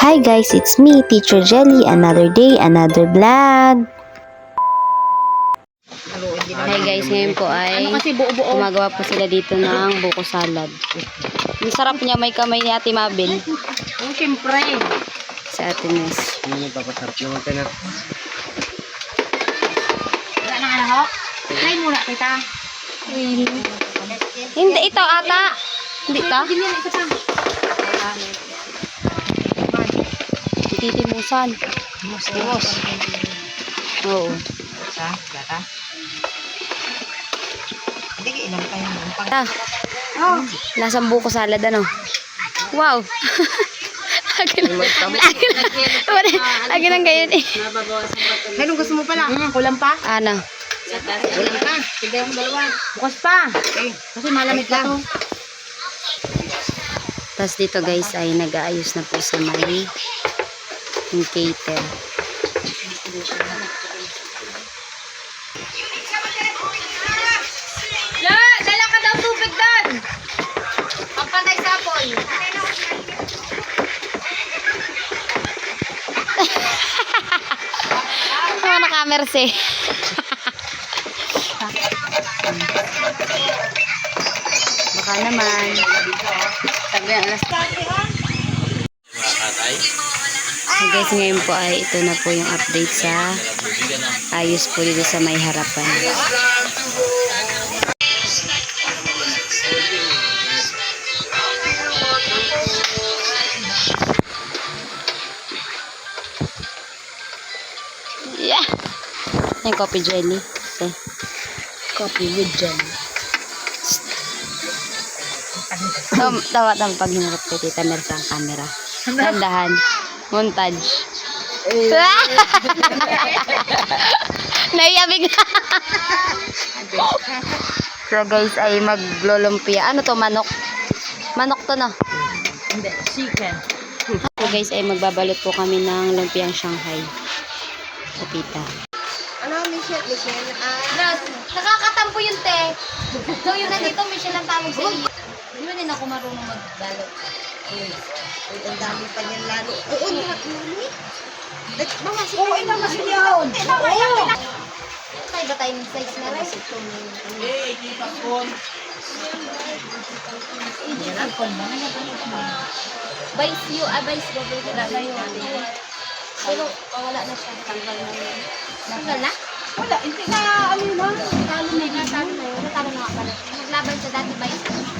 Hi guys, it's me, Teacher Jelly. Another day, another vlog. Hi guys, ngayon po ay gumagawa po sila dito ng buko salad. Ang sarap niya, may kamay ni Ate Mabel. Oh, siyempre. Sa Ate Nes. Hindi papasarap naman ka na. Wala nang alahok. Try muna kita. Hindi, ito ata. Hindi ito. Hindi yan, isa pa. Titimusan. Buhos. Oo. Sa, gata. Hindi ka ilang kayo mo. Ah, lasang buko salad ano. Wow. Lagi lang kayo eh. Anong gusto mo pala? Kulang pa? Ano? Kulang pa. Tigay mo dalawa. Bukas pa. Okay. Kasi malamig na to. Tapos dito guys ay nag-aayos na po sa may yung cater. Dala ka daw tubig doon. Pampatay sapol. Mga nakamerse. Baka naman. Sabi ang alas. So guys, ngayon po ay ito na po yung update sa ayos po dito sa may harapan. Yeah. Yung coffee jelly. Okay. Coffee with jelly. Tawa pag hinarap kay Tita Mersa ang camera. Dandahan. Montage. Naiyabig na. So guys ay maglulumpia. Ano to, manok? Manok to na. Hindi, chicken. So guys ay magbabalot po kami ng lumpiang Shanghai. Sa tita. Ano, Michelle? Nakakatampo yung te. So yung nandito, Michelle ang tawag sa iyo. Hindi mo din ako marunong magbalot. Ang dami pa niyan lalo. Oo, lahat mami. Mga Oo, ina masilyaw. Oo. Kaya ba tayo ng size na rin? Vice you, vice go. Pero wala na siya. Tanggal na yun. Tanggal na? Wala, hindi na ano yun lang. Talo na yun. Talo na yun. Talo na nga pala. Maglaban sa dati vice.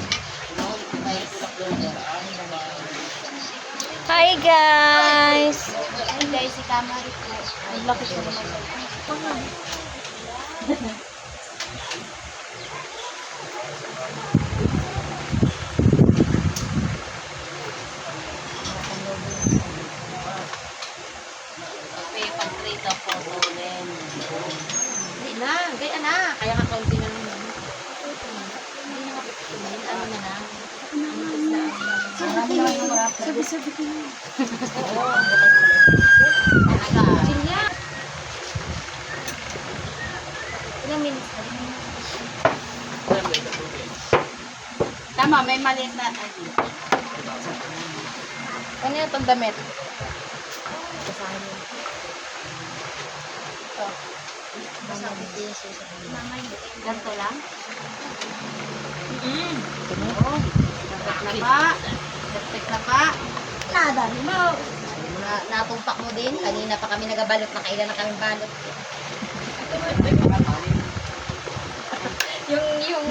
Hi guys! Ay guys, si Kamari po. Ang laki ko naman. Hindi na, gaya na. Kaya nga kaunti na naman. Hindi na kapitulin. Ano na na? Sabi ko na. Chinya. Ilang minutes pa rin? Tama, may maliit na. Ano yung itong damit? Basahin mo. Ito. Basahin mo. Ganito lang? Oo. Dagdag na pa. Dagdag na pa. Nadali mo. Natumpak mo din. Kanina pa kami nagabalot. Nakailan na kami balot. yung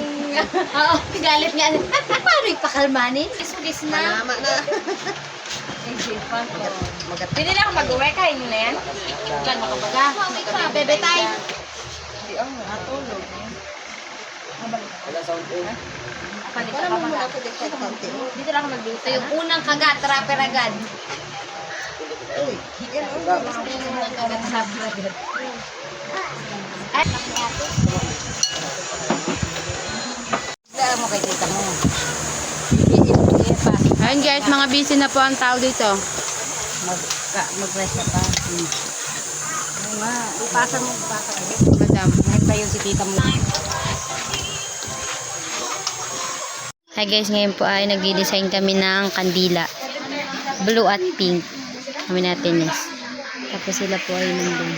galit nga. Paano ipakalmanin? Isugis na. Tama na. Pwede lang mag-uwi. Kain mo na yan. Kan makabaga. Bebe time. Natulog. Palit ka pa dito lang ako mag-dito. Yung unang kagat, rapper agad. Unang kagat, rapper agad. Ay, ate. Dala mo kay tita mo. Ayun guys, mga busy na po ang tao dito. Mag-rest na pa. Ipasa mo. Madam. Nagtayo si tita mo. Hi guys, ngayon po ay nagdi-design kami ng kandila. Blue at pink. Kami natin yes. Tapos sila po ay nandun.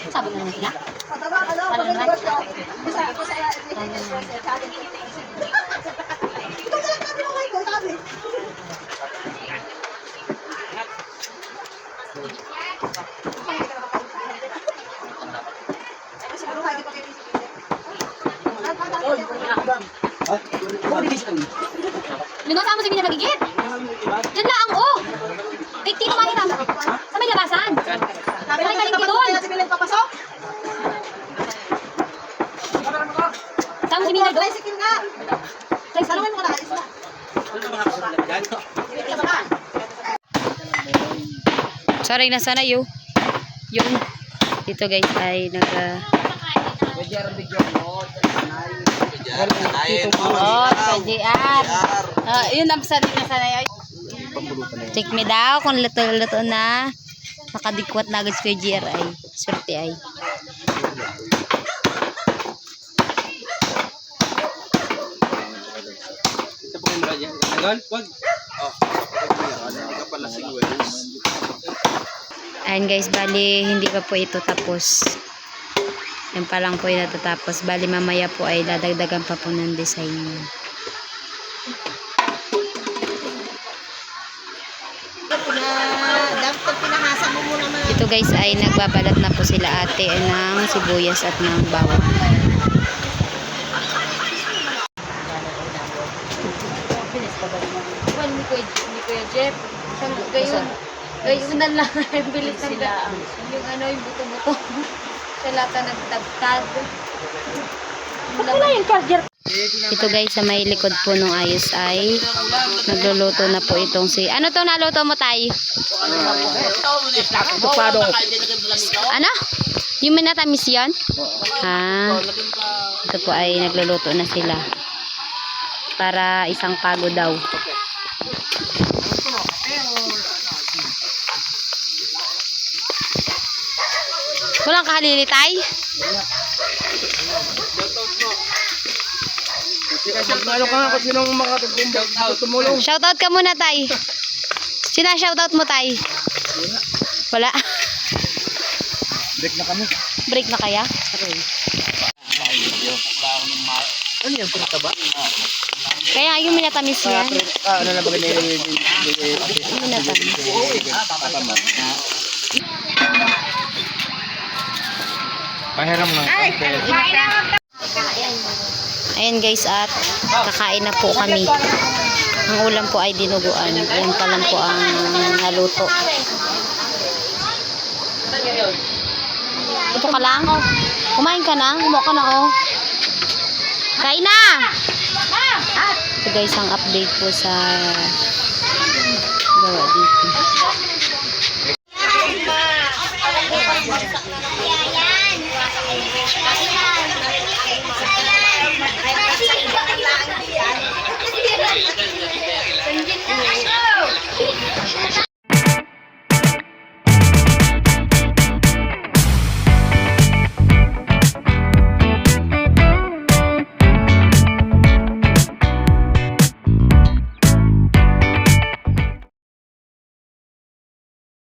Sabi na naman sila. Linasama mo si Mina nagigit. Yan lang, oh. Kay Tito mahirap. Sa may labasan. Sabi na kaling doon. Sama si Mina doon. Tricycle nga. Salungan mo na, alis na. Sorry na sana yun. Dito guys ay Oh, PGR. Yun ang sabi na sana yun. Check me daw kung luto-luto na. Nakadikwat na agad sa PGR ay. Swerte ay. Ito po yung radya. Agan? Wag. Oh. Ayan guys, bali hindi pa po ito tapos. Yan pa lang po yung natatapos. Bali mamaya po ay dadagdagan pa po ng design yun. Dapat pinahasa mo muna mga. Ito guys ay nagbabalat na po sila ate ng sibuyas at ng bawang. Ni Kuya Jeff. Gayon na lang. Bilis na yung ano, yung buto-buto. Sa lata nagtagtad. Wala yung charger. Ito guys sa may likod po nung ayos ay nagluluto na po itong si... Ano to naluto mo tay? Ano? Yung minatamis yan? Ito po ay nagluluto na sila. Para isang pago daw. Walang kahalili tay? Ano ka nga kung sinong tumulong? Shoutout ka muna tay. Sina shoutout mo tay? Wala. Break na kami. Break na kaya? Ano yan? Purta ba? Kaya yung minatamis yan. Ano na ba ganyan? Minatamis. Pahiram lang. Ayan guys at kakain na po kami. Ang ulam po ay dinuguan. Ayan pa lang po ang naluto. Ito ka lang? Kumain ka na? Kumuha ka na oh. Kain na! Ito guys ang update po sa gawa dito.